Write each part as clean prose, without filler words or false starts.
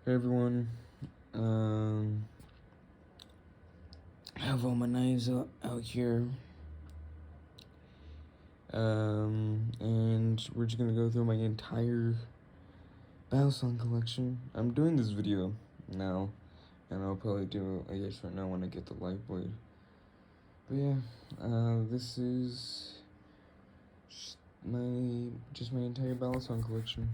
Hey everyone, I have all my knives out here, and we're just gonna go through my entire Balisong collection. I'm doing this video now, and I'll probably do a yes or no when I get the light blade. But yeah, this is just my entire Balisong collection.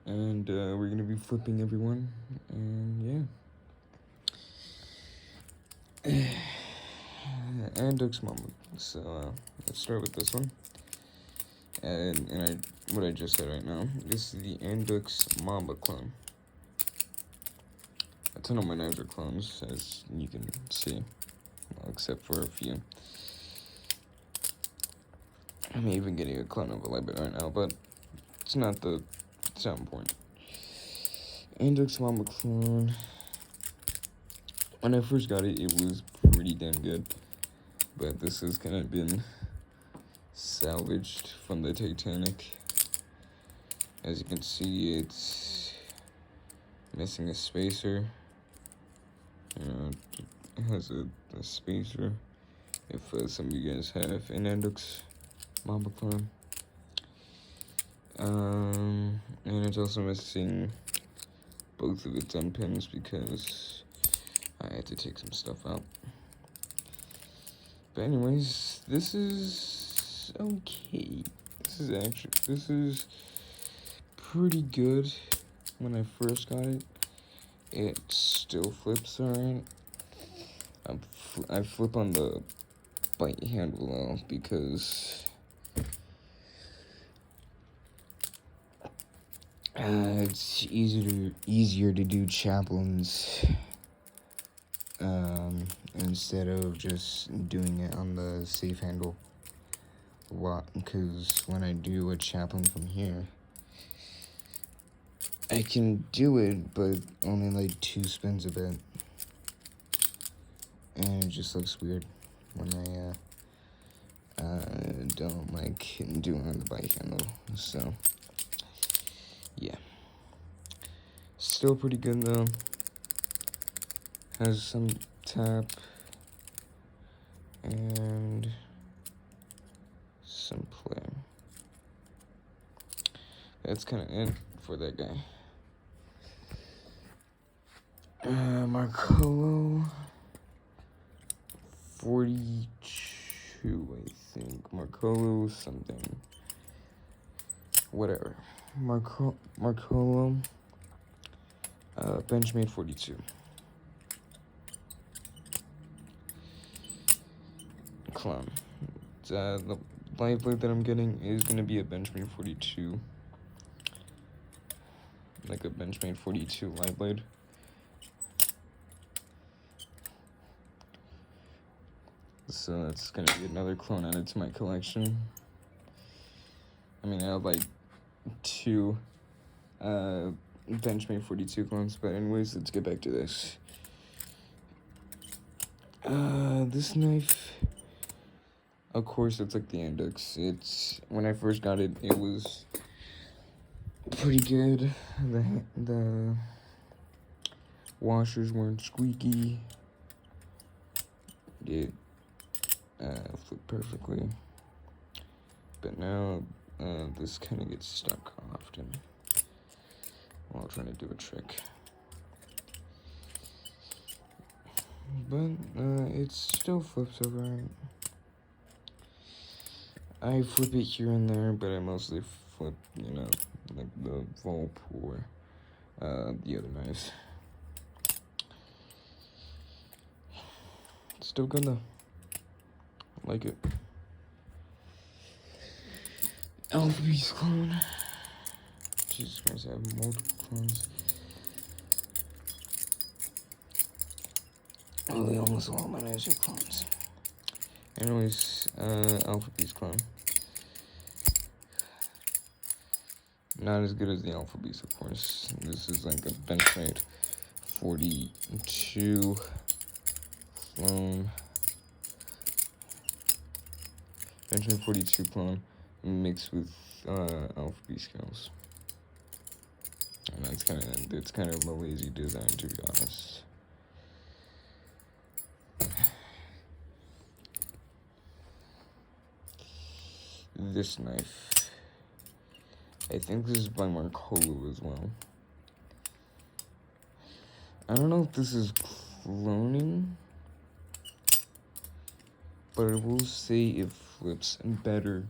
And we're gonna be flipping everyone, and yeah. And Duck's Mama. So let's start with this one. And what I just said right now. This is the Andux Mamba clone. A ton of my knives are clones, as you can see, well, except for a few. I'm even getting a clone of a Lightbit right now, but it's not important. Andux Mamba clone. When I first got it, it was pretty damn good, but this has kind of been salvaged from the Titanic. As you can see, it's missing a spacer. It has a spacer. If some of you guys have an Andux Mamba clone. And it's also missing both of its end pins because I had to take some stuff out. But anyways, this is okay. This is pretty good. When I first got it, it still flips alright. I flip on the bite handle though because it's easier to do chaplains instead of just doing it on the safe handle. Because when I do a chaplain from here, I can do it, but only like 2 spins of it, and it just looks weird when I don't like doing it on the bite handle. So yeah, still pretty good though. Has some tap and some play. That's kind of it for that guy. Marcolo 42, I think. Marcolo something. Whatever. Marcolo Benchmade 42. Clone. The light blade that I'm getting is gonna be a Benchmade 42. Like a Benchmade 42 light blade. So that's gonna be another clone added to my collection. I mean, I have like 2 Benchmade 42 clones, but anyways, let's get back to this. This knife, of course, it's like the Andux. When I first got it, it was pretty good. The washers weren't squeaky. It flipped perfectly. But now, this kind of gets stuck often while trying to do a trick. But it still flips alright. I flip it here and there, but I mostly flip, like the Volp or the other knives. Still good though. I like it. Alpha Beast clone. Jesus Christ, I have multiple clones. Really, almost all my knives are clones. Anyways, Alpha Beast clone. Not as good as the Alpha Beast, of course. This is like a Benchmade 42 clone. Benchmade 42 clone mixed with Alpha Beast scales. And it's kind of a lazy design, to be honest. This knife, I think this is by Marcolo as well. I don't know if this is cloning, but I will say it flips better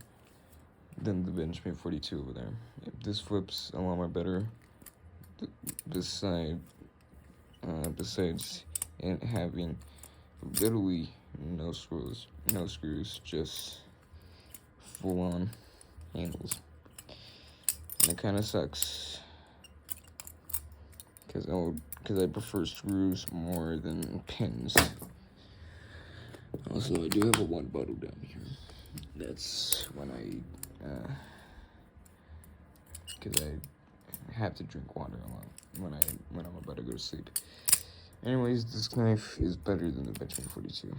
than the Benchmade 42 over there. This flips a lot more better. Besides it having literally no screws, just full on handles, and it kind of sucks because I prefer screws more than pins. Also, I do have a one bottle down here. That's when because I have to drink water a lot when I'm about to go to sleep. Anyways, this knife is better than the Benchmade 42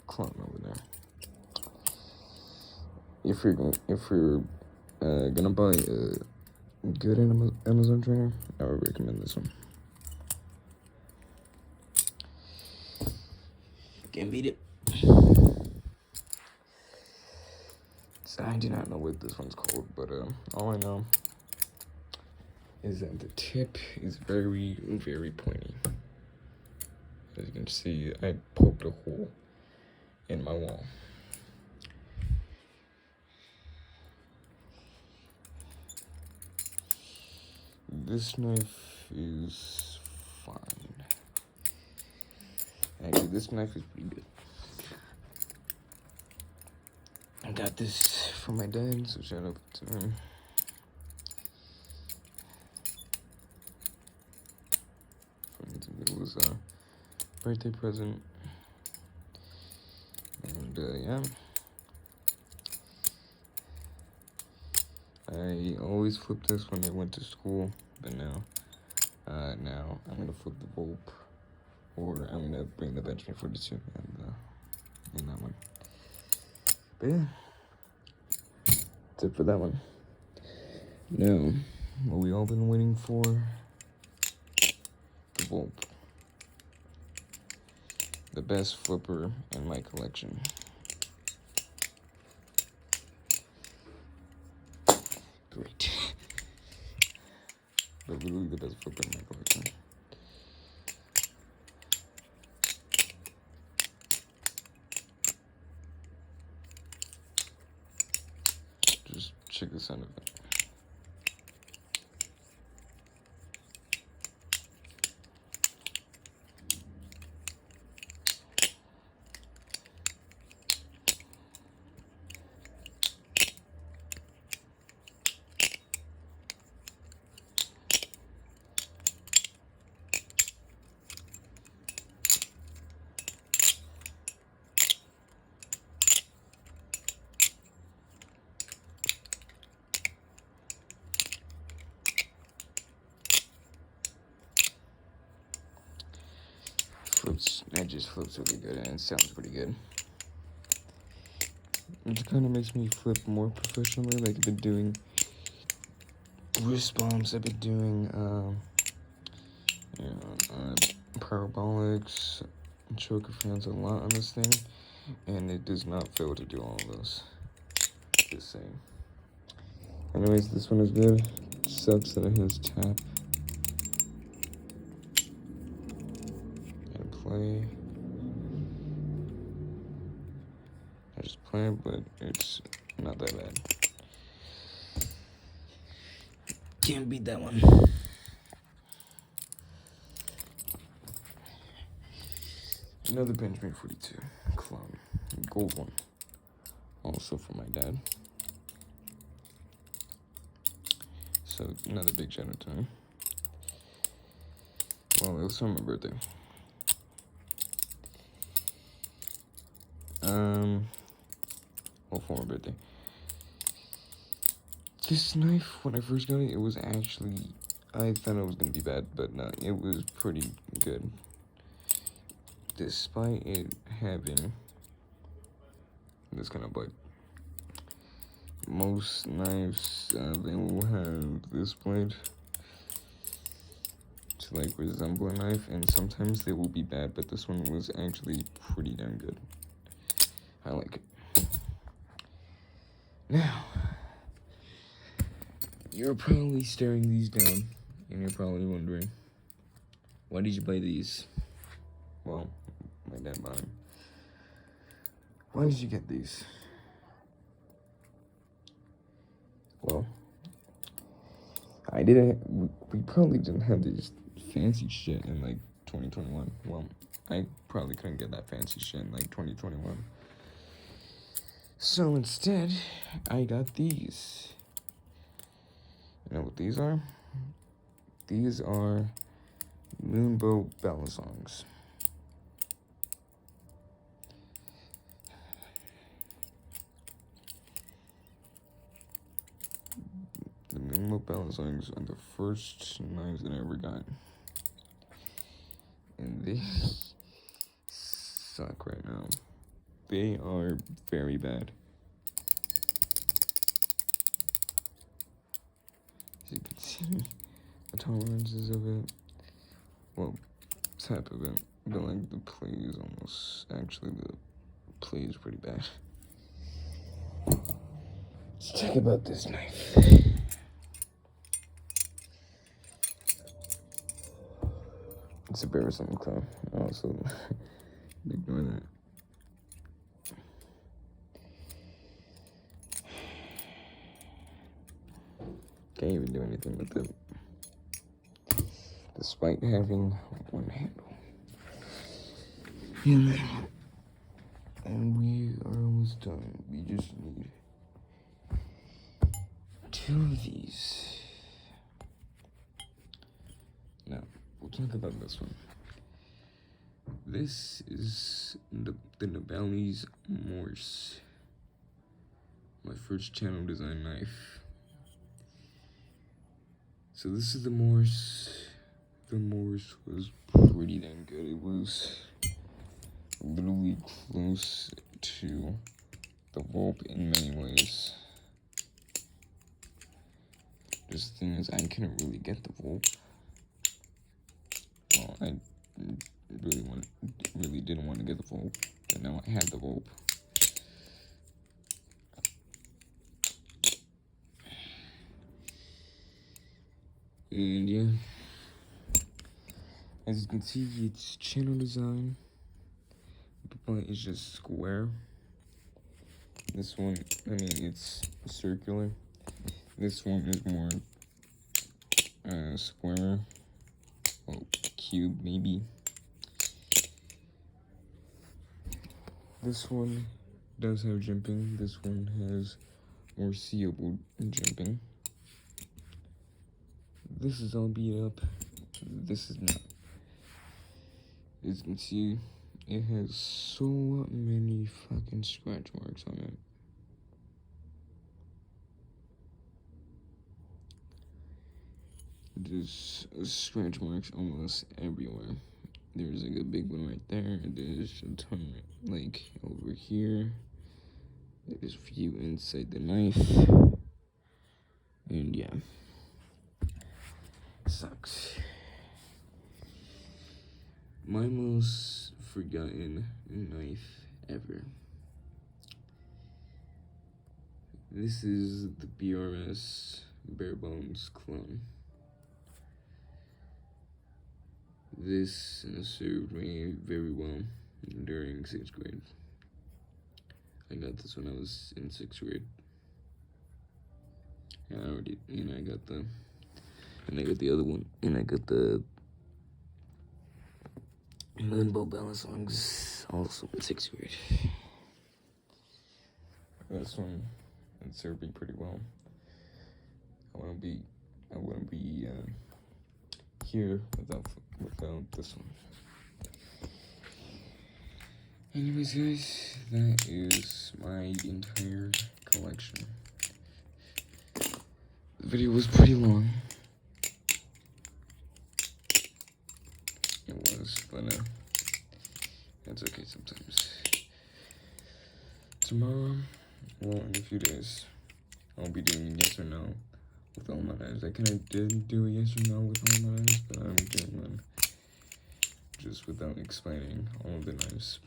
clone over there. If you're gonna buy a good Amazon trainer, I would recommend this one. Can't beat it. So I do not know what this one's called, but all I know is that the tip is very, very pointy. As you can see, I poked a hole in my wall. This knife is fine. Actually, this knife is pretty good. I got this from my dad, so shout out to him. It was a birthday present, and yeah. I always flipped this when I went to school, but now I'm gonna flip the Volp, or I'm gonna bring the Benchmade 42 and that one. But yeah, that's it for that one. Now, what we all been waiting for, the Volp. The best flipper in my collection. Great. But literally the best flipper in my collection. Just check the sound of it. It just flips really good and it sounds pretty good. It kind of makes me flip more professionally. Like I've been doing wrist bumps, I've been doing parabolics, choker fans a lot on this thing, and it does not fail to do all of those. Just saying. Anyways, this one is good. It sucks that it has tap. Play. I just play it, but it's not that bad. Can't beat that one. Another Benchmade 42 clone, gold one, also from my dad. So another big shout out to him. Well, it was for my birthday. Well, for my birthday. This knife, when I first got it, it was actually, I thought it was gonna be bad, but no, it was pretty good. Despite it having this kind of blade. Most knives, they will have this blade, to like resemble a knife, and sometimes they will be bad, but this one was actually pretty damn good. I like it. Now, you're probably staring these down, and you're probably wondering, why did you buy these? Well, my dad bought them. Why did you get these? Well, we probably didn't have this fancy shit in like 2021. Well, I probably couldn't get that fancy shit in like 2021. So instead, I got these. You know what these are? These are Moonbow Balisongs. The Moonbow Balisongs are the first knives that I ever got. And they suck right now. They are very bad. As you can see, the tolerances of it, well, type of it, but like the play is almost, actually the play is pretty bad. Let's talk about this knife. It's a Balisong clone. Also, ignore that. Can't even do anything with it, despite having one handle. And we are almost done. We just need 2 of these. Now, we'll talk about this one. This is the Balisong Morse. My first channel design knife. So this is the Morse. The Morse was pretty damn good. It was literally close to the Volp in many ways. Just the thing is, I couldn't really get the Volp. Well, I really didn't want to get the Volp, but now I had the Volp. And yeah, as you can see, it's channel design. The point is just square. This one, I mean, it's circular. This one is more square, well, cube maybe. This one does have jimping. This one has more seeable jimping. This is all beat up. This is not. As you can see, it has so many fucking scratch marks on it. There's scratch marks almost everywhere. There's like a big one right there. There's a ton like over here. There's a few inside the knife. And yeah. Sucks. My most forgotten knife ever. This is the BRS Bare Bones clone. This served me very well during 6th grade. I got this when I was in 6th grade. And I got the other one, and I got the Moonbow Balisongs also in 6th grade. This one, it served me pretty well. I wouldn't be here without this one. Anyways, guys, that is my entire collection. The video was pretty long. It was, but that's okay sometimes. Tomorrow, well, in a few days, I'll be doing yes or no with all my knives. I kind of did do a yes or no with all my knives, but I'm doing one just without explaining all of the knives.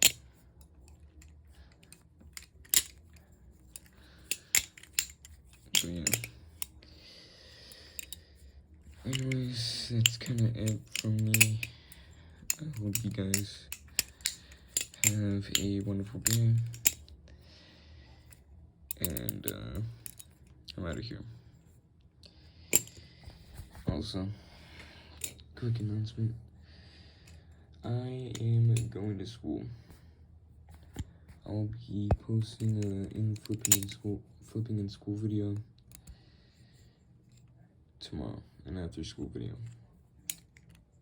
So yeah. Anyways, that's kind of it from me. I hope you guys have a wonderful day. And I'm out of here. Also, quick announcement. I am going to school. I'll be posting in flipping in school video tomorrow, an after school video.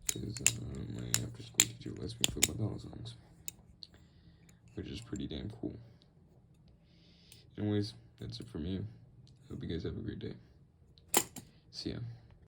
Because my after school teacher lets me flip my Balisongs, which is pretty damn cool. Anyways, that's it for me. Hope you guys have a great day. See ya.